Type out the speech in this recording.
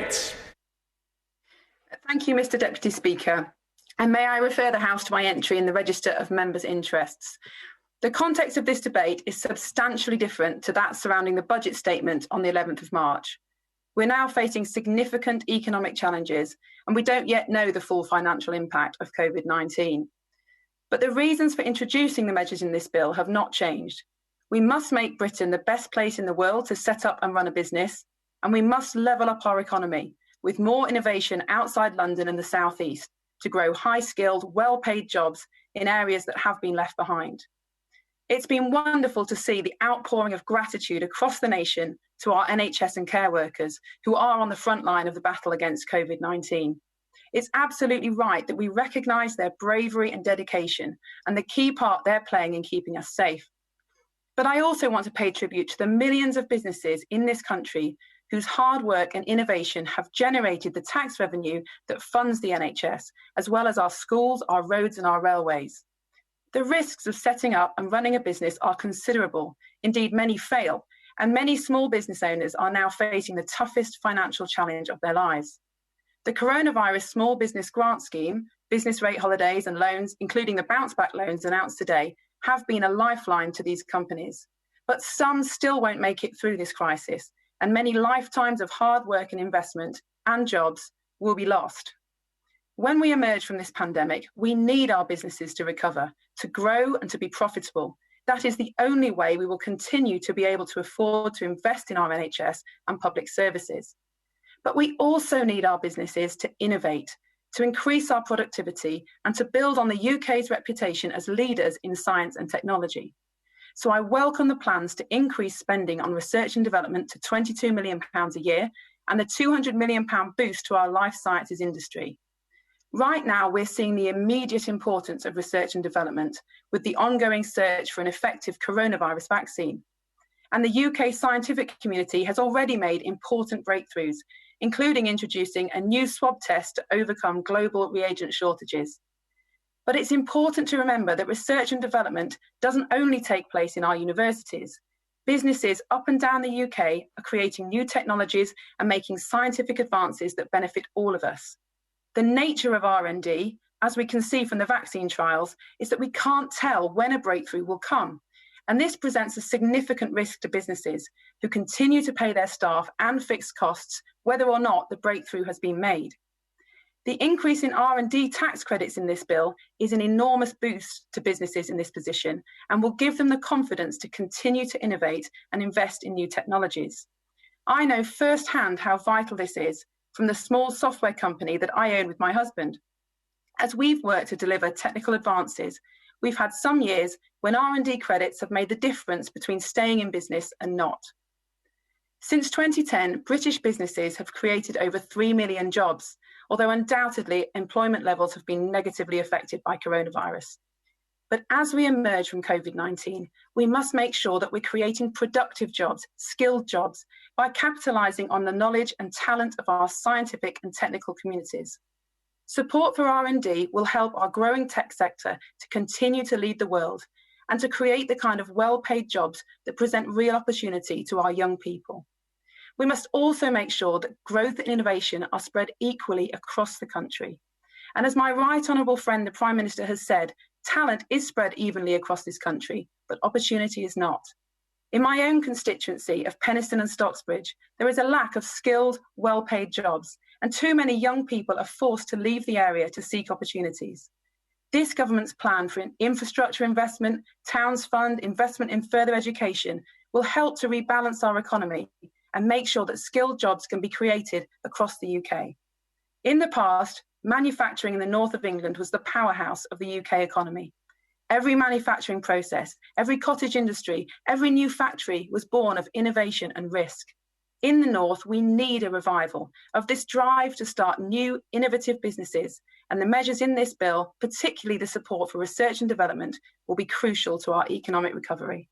Cates. Thank you, Mr. Deputy Speaker. And may I refer the House to my entry in the Register of Members' Interests. The context of this debate is substantially different to that surrounding the budget statement on the 11th of March. We're now facing significant economic challenges, and we don't yet know the full financial impact of COVID-19. But the reasons for introducing the measures in this bill have not changed. We must make Britain the best place in the world to set up and run a business, and we must level up our economy with more innovation outside London and the South East to grow high-skilled, well-paid jobs in areas that have been left behind. It's been wonderful to see the outpouring of gratitude across the nation to our NHS and care workers who are on the front line of the battle against COVID-19. It's absolutely right that we recognise their bravery and dedication and the key part they're playing in keeping us safe. But I also want to pay tribute to the millions of businesses in this country whose hard work and innovation have generated the tax revenue that funds the NHS, as well as our schools, our roads and our railways. The risks of setting up and running a business are considerable. Indeed, many fail, and many small business owners are now facing the toughest financial challenge of their lives. The Coronavirus Small Business Grant Scheme, business rate holidays and loans, including the bounce back loans announced today, have been a lifeline to these companies. But some still won't make it through this crisis, and many lifetimes of hard work and investment and jobs will be lost. When we emerge from this pandemic, we need our businesses to recover, to grow and to be profitable. That is the only way we will continue to be able to afford to invest in our NHS and public services. But we also need our businesses to innovate, to increase our productivity and to build on the UK's reputation as leaders in science and technology. So I welcome the plans to increase spending on research and development to £22 million a year and the £200 million boost to our life sciences industry. Right now, we're seeing the immediate importance of research and development with the ongoing search for an effective coronavirus vaccine. And the UK scientific community has already made important breakthroughs, including introducing a new swab test to overcome global reagent shortages. But it's important to remember that research and development doesn't only take place in our universities. Businesses up and down the UK are creating new technologies and making scientific advances that benefit all of us. The nature of R&D, as we can see from the vaccine trials, is that we can't tell when a breakthrough will come. And this presents a significant risk to businesses who continue to pay their staff and fixed costs, whether or not the breakthrough has been made. The increase in R&D tax credits in this bill is an enormous boost to businesses in this position and will give them the confidence to continue to innovate and invest in new technologies. I know firsthand how vital this is from the small software company that I own with my husband. As we've worked to deliver technical advances, we've had some years when R&D credits have made the difference between staying in business and not. Since 2010, British businesses have created over 3 million jobs, although undoubtedly employment levels have been negatively affected by coronavirus. But as we emerge from COVID-19, we must make sure that we're creating productive jobs, skilled jobs, by capitalising on the knowledge and talent of our scientific and technical communities. Support for R&D will help our growing tech sector to continue to lead the world and to create the kind of well-paid jobs that present real opportunity to our young people. We must also make sure that growth and innovation are spread equally across the country. And as my right honourable friend, the Prime Minister, has said, talent is spread evenly across this country, but opportunity is not. In my own constituency of Penistone and Stocksbridge, there is a lack of skilled, well-paid jobs, and too many young people are forced to leave the area to seek opportunities. This government's plan for an infrastructure investment, Towns Fund, investment in further education will help to rebalance our economy and make sure that skilled jobs can be created across the UK. In the past, manufacturing in the north of England was the powerhouse of the UK economy. Every manufacturing process, every cottage industry, every new factory was born of innovation and risk. In the north, we need a revival of this drive to start new, innovative businesses, and the measures in this bill, particularly the support for research and development, will be crucial to our economic recovery.